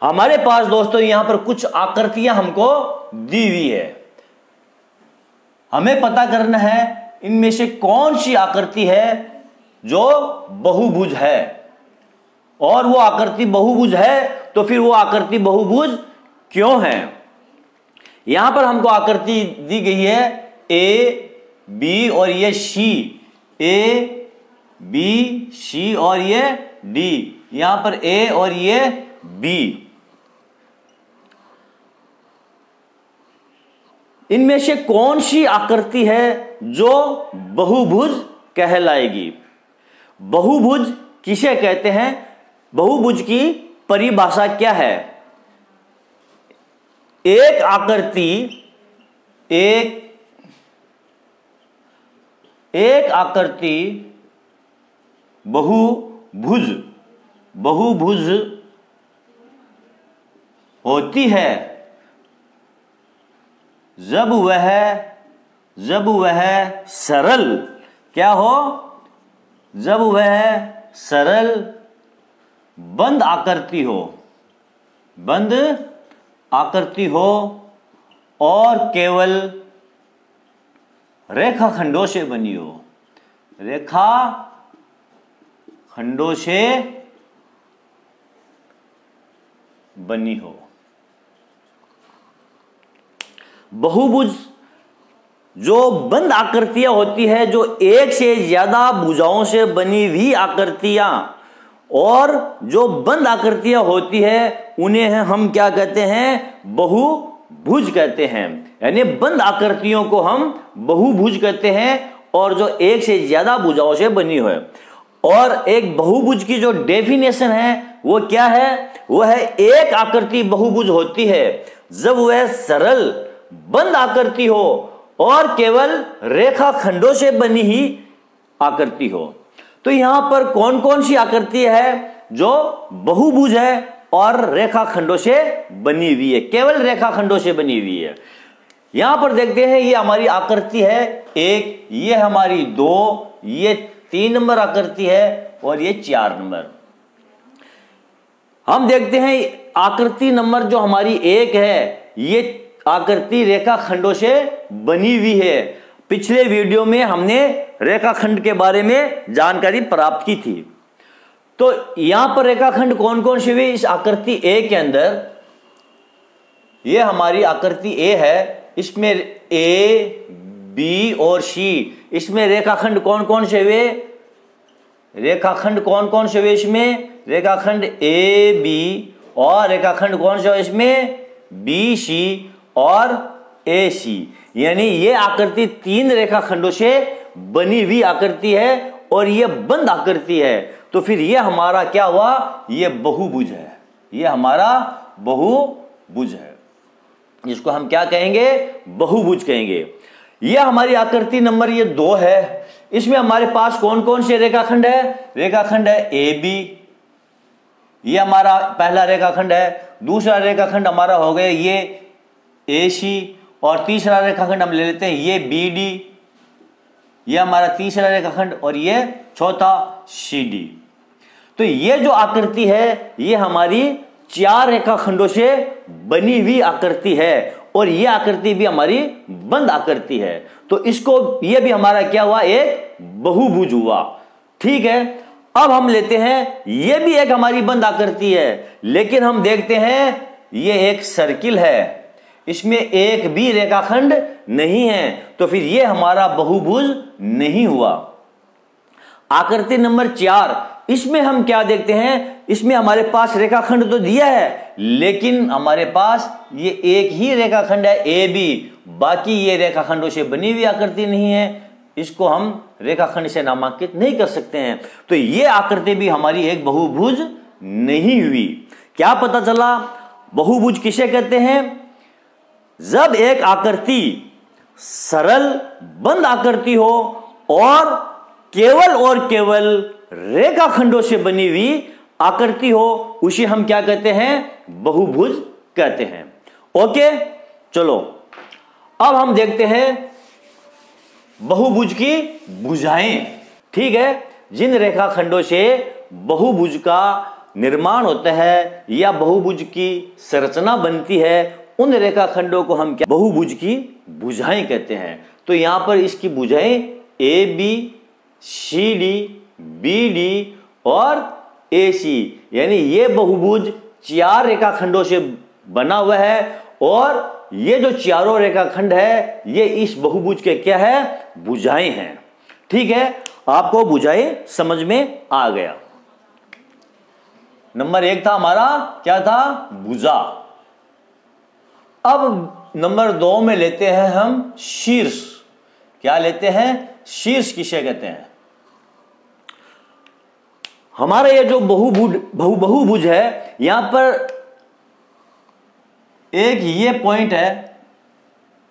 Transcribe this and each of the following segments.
हमारे पास दोस्तों यहां पर कुछ आकृतियां हमको दी हुई है। हमें पता करना है इनमें से कौन सी आकृति है जो बहुभुज है, और वो आकृति बहुभुज है तो फिर वो आकृति बहुभुज क्यों है। यहां पर हमको आकृति दी गई है ए बी और ये सी, ए बी सी और ये डी, यहां पर ए और ये बी। इनमें से कौन सी आकृति है जो बहुभुज कहलाएगी। बहुभुज किसे कहते हैं, बहुभुज की परिभाषा क्या है। एक आकृति एक आकृति बहुभुज होती है जब वह सरल क्या हो, जब वह सरल बंद आकृति हो और केवल रेखाखंडों से बनी हो, रेखाखंडों से बनी हो। बहुभुज जो बंद आकृतियां होती है, जो एक से ज्यादा भुजाओं से बनी हुई आकृतियां, और जो बंद आकृतियां होती है उन्हें हम क्या कहते हैं, बहुभुज कहते हैं। यानी बंद आकृतियों को हम बहुभुज कहते हैं, और जो एक से ज्यादा भुजाओं से बनी हो। और एक बहुभुज की जो डेफिनेशन है वो क्या है, वो है एक आकृति बहुभुज होती है जब वह सरल बंद आकृति हो और केवल रेखाखंडों से बनी ही आकृति हो। तो यहां पर कौन कौन सी आकृति है जो बहुभुज है और रेखाखंडों से बनी हुई है, केवल रेखाखंडों से बनी हुई है। यहां पर देखते हैं ये हमारी आकृति है एक, ये हमारी 2, ये 3 नंबर आकृति है, और ये 4 नंबर। हम देखते हैं आकृति नंबर जो हमारी 1 है, ये आकृति रेखाखंडों से बनी हुई है। पिछले वीडियो में हमने रेखाखंड के बारे में जानकारी प्राप्त की थी। तो यहां पर रेखाखंड कौन कौन से हुए इस आकृति ए के अंदर, ये हमारी आकृति ए है, इसमें ए बी और सी, इसमें रेखाखंड कौन कौन से हुए, रेखाखंड कौन कौन से हुए इसमें, रेखाखंड ए बी, और रेखाखंड कौन सा इसमें, बी सी और ए सी। यानी ये आकृति 3 रेखाखंडों से बनी हुई आकृति है और ये बंद आकृति है। तो फिर ये हमारा क्या हुआ, ये बहुभुज है, ये हमारा बहुभुज है, जिसको हम क्या कहेंगे, बहुभुज कहेंगे। ये हमारी आकृति नंबर ये 2 है। इसमें हमारे पास कौन कौन से रेखाखंड है, रेखाखंड है ए बी, ये हमारा पहला रेखाखंड है। दूसरा रेखाखंड हमारा हो गया ये ए सी, और तीसरा रेखाखंड हम ले लेते हैं ये बी डी, ये हमारा तीसरा रेखाखंड, और ये चौथा सी डी। तो ये जो आकृति है ये हमारी 4 रेखाखंडों से बनी हुई आकृति है, और ये आकृति भी हमारी बंद आकृति है। तो इसको ये भी हमारा क्या हुआ, एक बहुभुज हुआ। ठीक है, अब हम लेते हैं ये भी एक हमारी बंद आकृति है, लेकिन हम देखते हैं ये एक सर्किल है, इसमें एक भी रेखाखंड नहीं है, तो फिर ये हमारा बहुभुज नहीं हुआ। आकृति नंबर 4, इसमें हम क्या देखते हैं, इसमें हमारे पास रेखाखंड तो दिया है, लेकिन हमारे पास ये एक ही रेखाखंड है ए बी, बाकी ये रेखाखंडों से बनी हुई आकृति नहीं है, इसको हम रेखाखंड से नामांकित नहीं कर सकते हैं। तो ये आकृति भी हमारी एक बहुभुज नहीं हुई। क्या पता चला, बहुभुज किसे कहते हैं, जब एक आकृति सरल बंद आकृति हो और केवल रेखाखंडों से बनी हुई आकृति हो, उसे हम क्या कहते हैं, बहुभुज कहते हैं। ओके, चलो अब हम देखते हैं बहुभुज की भुजाएं। ठीक है, जिन रेखाखंडों से बहुभुज का निर्माण होता है या बहुभुज की संरचना बनती है, उन रेखाखंडों को हम क्या बहुभुज की भुजाएं कहते हैं। तो यहां पर इसकी भुजाएं A B, C D, B D और ए सी, यानी ये बहुभुज 4 रेखाखंडों से बना हुआ है और ये जो चारों रेखाखंड है ये इस बहुभुज के क्या है, भुजाएं हैं। ठीक है, आपको भुजाएं समझ में आ गया। नंबर 1 था हमारा, क्या था, भुजा। अब नंबर 2 में लेते हैं हम शीर्ष। क्या लेते हैं, शीर्ष किसे कहते हैं। हमारा ये जो बहुभुज है, यहां पर एक ये पॉइंट है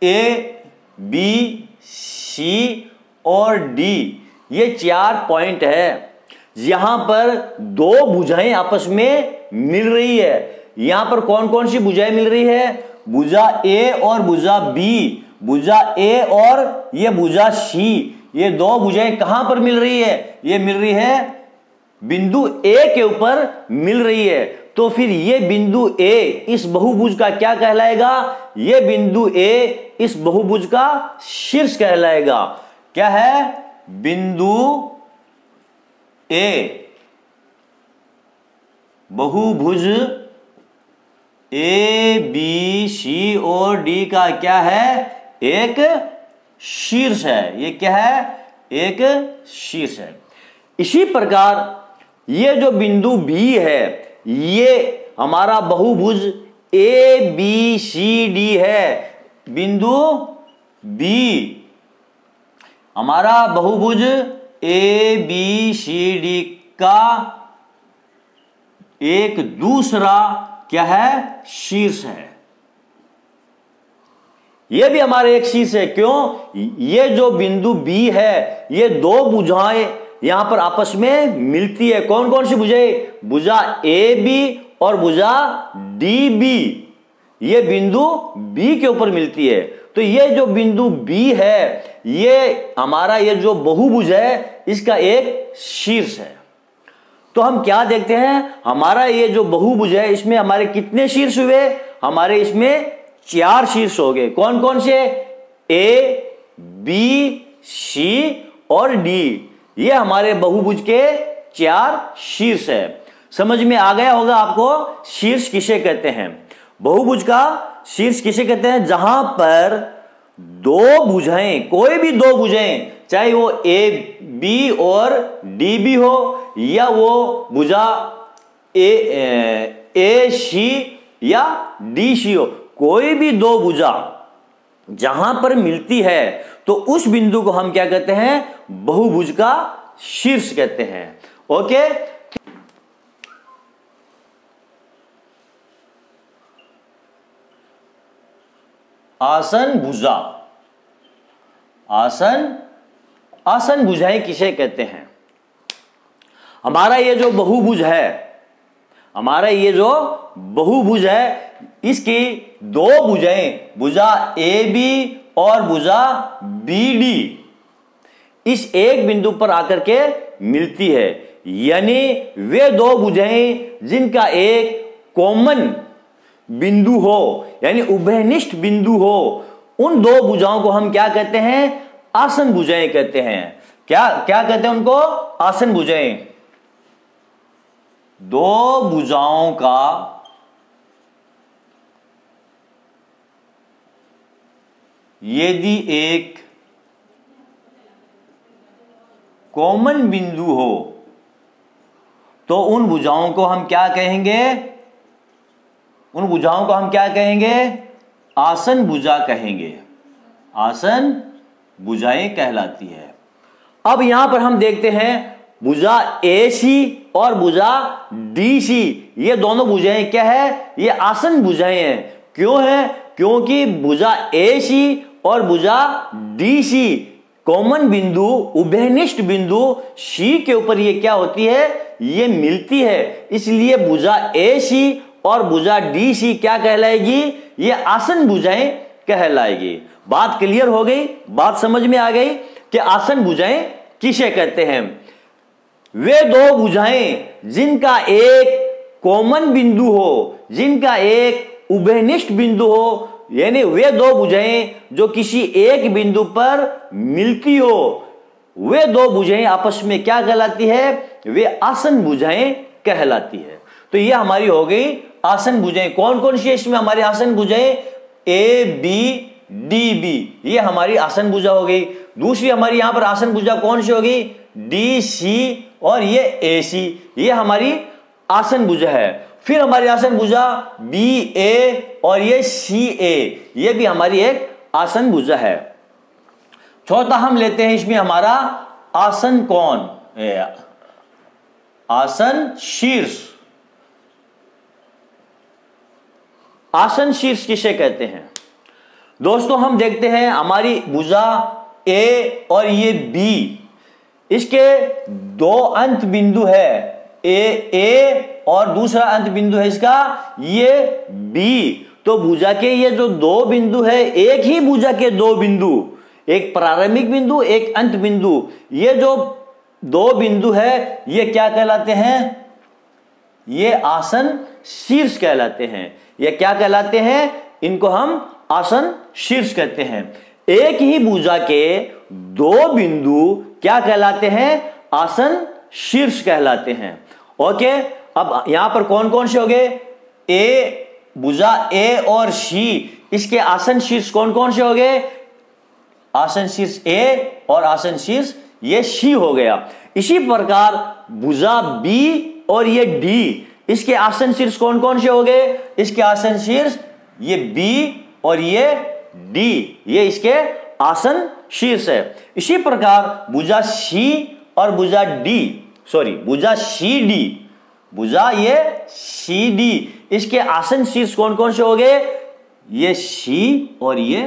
ए बी सी और डी, ये 4 पॉइंट है। यहां पर 2 भुजाएं आपस में मिल रही है। यहां पर कौन कौन सी भुजाएं मिल रही है, भुजा ए और भुजा बी, भुजा ए और ये भुजा सी, ये 2 भुजाएं कहां पर मिल रही है, ये मिल रही है बिंदु ए के ऊपर मिल रही है। तो फिर ये बिंदु ए इस बहुभुज का क्या कहलाएगा, ये बिंदु ए इस बहुभुज का शीर्ष कहलाएगा। क्या है, बिंदु ए, बहुभुज ए बी सी और डी का क्या है, एक शीर्ष है। ये क्या है, एक शीर्ष है। इसी प्रकार ये जो बिंदु बी है, ये हमारा बहुभुज ए बी सी डी है। बिंदु बी हमारा बहुभुज ए बी सी डी का एक दूसरा क्या है, शीर्ष है। यह भी हमारा एक शीर्ष है। क्यों, ये जो बिंदु बी है, ये 2 भुजाएं यहां पर आपस में मिलती है। कौन कौन सी भुजाएं, भुजा ए बी और भुजा डी बी, ये बिंदु बी के ऊपर मिलती है। तो ये जो बिंदु बी है, ये हमारा ये जो बहुभुज है, इसका एक शीर्ष है। तो हम क्या देखते हैं, हमारा ये जो बहुभुज है, इसमें हमारे कितने शीर्ष हुए, हमारे इसमें 4 शीर्ष हो गए। कौन कौन से, ए बी सी और डी, ये हमारे बहुभुज के 4 शीर्ष है। समझ में आ गया होगा आपको शीर्ष किसे कहते हैं। बहुभुज का शीर्ष किसे कहते हैं, जहां पर 2 भुजाएं, कोई भी 2 भुजाएं, चाहे वो ए बी और डी बी हो या वो भुजा ए सी या डी सी हो, कोई भी 2 भुजा जहां पर मिलती है, तो उस बिंदु को हम क्या कहते हैं, बहुभुज का शीर्ष कहते हैं। ओके, आसन भुजा। आसन भुजाएं किसे कहते हैं। हमारा ये जो बहुभुज है, हमारा ये जो बहुभुज है, इसकी 2 भुजाएं, भुजा ए बी और भुजा बी डी, इस एक बिंदु पर आकर के मिलती है। यानी वे 2 भुजाएं जिनका एक कॉमन बिंदु हो, यानी उभयनिष्ठ बिंदु हो, उन 2 भुजाओं को हम क्या कहते हैं, आसन भुजाएं कहते हैं। क्या क्या कहते हैं उनको, आसन भुजाएं। 2 भुजाओं का यदि एक कॉमन बिंदु हो, तो उन भुजाओं को हम क्या कहेंगे, उन भुजाओं को हम क्या कहेंगे, आसन भुजा कहेंगे। आसन भुजाएं कहलाती है। अब यहां पर हम देखते हैं भुजा ए सी और भुजा डी सी, ये दोनों भुजाएं क्या है, ये आसन भुजाएं हैं। क्यों है, क्योंकि भुजा ए सी और भुजा डी सी कॉमन बिंदु, उभयनिष्ठ बिंदु सी के ऊपर ये क्या होती है, ये मिलती है। इसलिए भुजा ए सी और भुजा डी सी क्या कहलाएगी, ये आसन भुजाएं कहलाएगी। बात क्लियर हो गई, बात समझ में आ गई कि आसन भुजाएं किसे कहते हैं। वे 2 भुजाएं जिनका एक कॉमन बिंदु हो, जिनका एक उभयनिष्ठ बिंदु हो, यानी वे दो भुजाएं जो किसी एक बिंदु पर मिलती हो, वे दो भुजाएं आपस में क्या कहलाती है? वे आसन भुजाएं कहलाती है। तो ये हमारी हो गई आसन भुजाएं। कौन कौन सी इसमें हमारी आसन भुजाएं? ए बी डी बी, ये हमारी आसन भुजा हो गई। दूसरी हमारी यहां पर आसन भुजा कौन सी होगी? डी सी और ये ए सी, ये हमारी आसन भुजा है। फिर हमारी आसन भुजा बी ए और ये सी ए, ये भी हमारी एक आसन भुजा है। चौथा हम लेते हैं इसमें हमारा आसन कौन? आसन शीर्ष। आसन शीर्ष किसे कहते हैं? दोस्तों हम देखते हैं हमारी भुजा ए और ये बी, इसके दो अंत बिंदु है, ए और दूसरा अंत बिंदु है इसका ये बी। तो भुजा के ये जो दो बिंदु है, एक ही भुजा के दो बिंदु, एक प्रारंभिक बिंदु एक अंत बिंदु, ये जो दो बिंदु है ये क्या कहलाते हैं? ये आसन शीर्ष कहलाते हैं। ये क्या कहलाते हैं? इनको हम आसन शीर्ष कहते हैं। एक ही भुजा के दो बिंदु क्या कहलाते हैं? आसन शीर्ष कहलाते हैं। ओके, अब यहां पर कौन कौन से हो गए? ए, भुजा ए और सी, इसके आसन शीर्ष कौन कौन से हो गए? आसन शीर्ष ए और आसन शीर्ष ये सी हो गया। इसी प्रकार भुजा बी और ये डी, इसके आसन शीर्ष कौन कौन से हो गए? इसके आसन शीर्ष ये बी और ये डी, ये इसके आसन शीर्ष है। इसी प्रकार भुजा सी और भुजा डी, भुजा सी डी, भुजा ये सी डी, इसके आसन शीर्ष कौन कौन से हो गए? ये सी और ये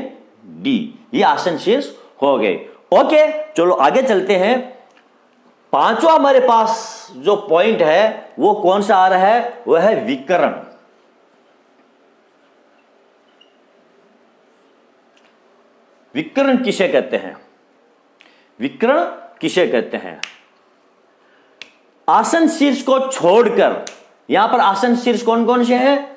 डी, ये आसन शीर्ष हो गए। ओके, चलो आगे चलते हैं। पांचवा हमारे पास जो पॉइंट है वो कौन सा आ रहा है? वह है विकर्ण। विकर्ण किसे कहते हैं? विकर्ण किसे कहते हैं? आसन शीर्ष को छोड़कर, यहां पर आसन शीर्ष कौन कौन से हैं?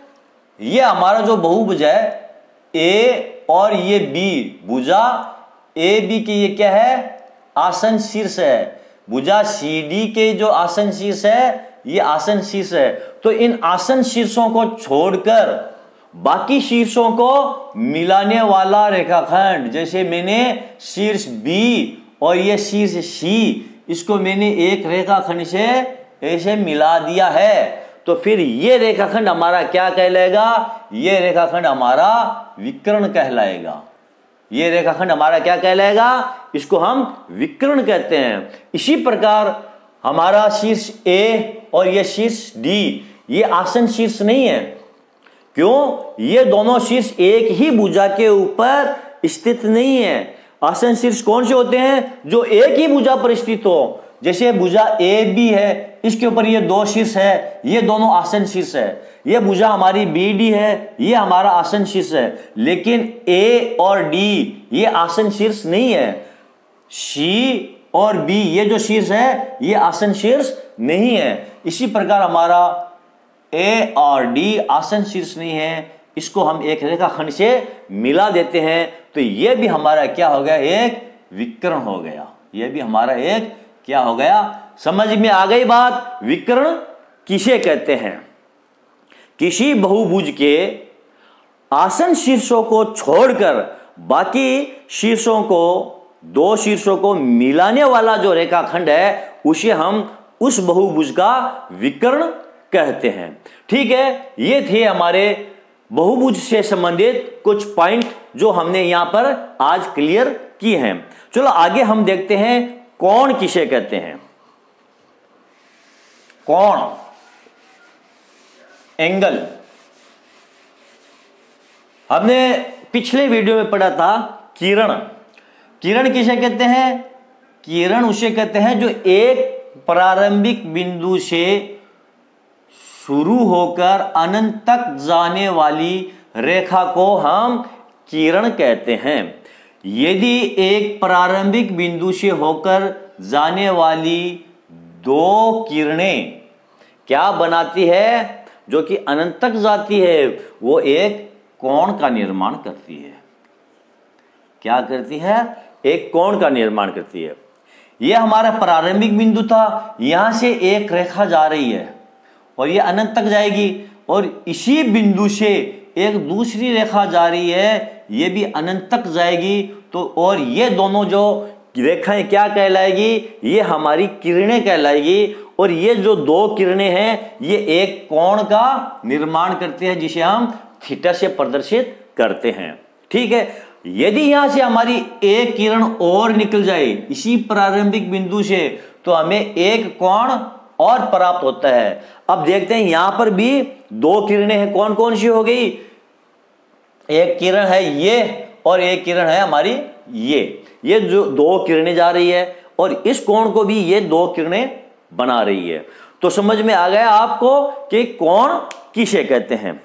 ये हमारा जो बहुभुज है ए और ये बी, भुजा ए बी की ये क्या है? आसन शीर्ष है। भुजा सी डी के जो आसन शीर्ष है ये आसन शीर्ष है। तो इन आसन शीर्षों को छोड़कर बाकी शीर्षों को मिलाने वाला रेखाखंड, जैसे मैंने शीर्ष बी और ये शीर्ष सी, इसको मैंने एक रेखाखंड से ऐसे मिला दिया है, तो फिर ये रेखाखंड हमारा क्या कहलाएगा? ये रेखाखंड हमारा विकर्ण कहलाएगा। ये रेखाखंड हमारा क्या कहलाएगा? इसको हम विकर्ण कहते हैं। इसी प्रकार हमारा शीर्ष ए और ये शीर्ष डी, ये आसन शीर्ष नहीं है। क्यों? ये दोनों शीर्ष एक ही भुजा के ऊपर स्थित नहीं है। आसन शीर्ष कौन से होते हैं? जो एक ही भुजा पर स्थित हो। जैसे भुजा ए बी है, इसके ऊपर ये दो शीर्ष है, ये दोनों आसन शीर्ष है। ये भुजा हमारी बी डी है, ये हमारा आसन शीर्ष है। लेकिन ए और डी ये आसन शीर्ष नहीं है। सी और बी ये जो शीर्ष है ये आसन शीर्ष नहीं है। इसी प्रकार हमारा ए और डी आसन शीर्ष नहीं है, इसको हम एक रेखाखंड से मिला देते हैं, तो ये भी हमारा क्या हो गया? एक विकर्ण हो गया। ये भी हमारा एक क्या हो गया? समझ में आ गई बात? विकर्ण किसे कहते हैं? किसी बहुभुज के आसन शीर्षों को छोड़कर बाकी शीर्षों को, दो शीर्षों को मिलाने वाला जो रेखाखंड है उसे हम उस बहुभुज का विकर्ण कहते हैं। ठीक है, ये थे हमारे बहुभुज से संबंधित कुछ पॉइंट जो हमने यहां पर आज क्लियर किए हैं। चलो आगे हम देखते हैं कोण किसे कहते हैं। कोण, एंगल। हमने पिछले वीडियो में पढ़ा था किरण। किरण किसे कहते हैं? किरण उसे कहते हैं जो एक प्रारंभिक बिंदु से शुरू होकर अनंत तक जाने वाली रेखा को हम किरण कहते हैं। यदि एक प्रारंभिक बिंदु से होकर जाने वाली दो किरणें क्या बनाती है? जो कि अनंत तक जाती है, वो एक कोण का निर्माण करती है। क्या करती है? एक कोण का निर्माण करती है। यह हमारा प्रारंभिक बिंदु था, यहां से एक रेखा जा रही है और यह अनंत तक जाएगी, और इसी बिंदु से एक दूसरी रेखा जा रही है, यह भी अनंत तक जाएगी। तो और ये दोनों जो रेखाएं क्या कहलाएगी? ये हमारी किरणें कहलाएगी। और ये जो दो किरणें हैं, ये एक कोण का निर्माण करते हैं, जिसे हम थीटा से प्रदर्शित करते हैं। ठीक है, यदि यहां से हमारी एक किरण और निकल जाए इसी प्रारंभिक बिंदु से, तो हमें एक कोण और प्राप्त होता है। अब देखते हैं, यहां पर भी दो किरणें हैं, कौन कौन सी हो गई? एक किरण है ये और एक किरण है हमारी ये जो दो किरणें जा रही है, और इस कोण को भी ये दो किरणें बना रही है। तो समझ में आ गया आपको कि कोण किसे कहते हैं।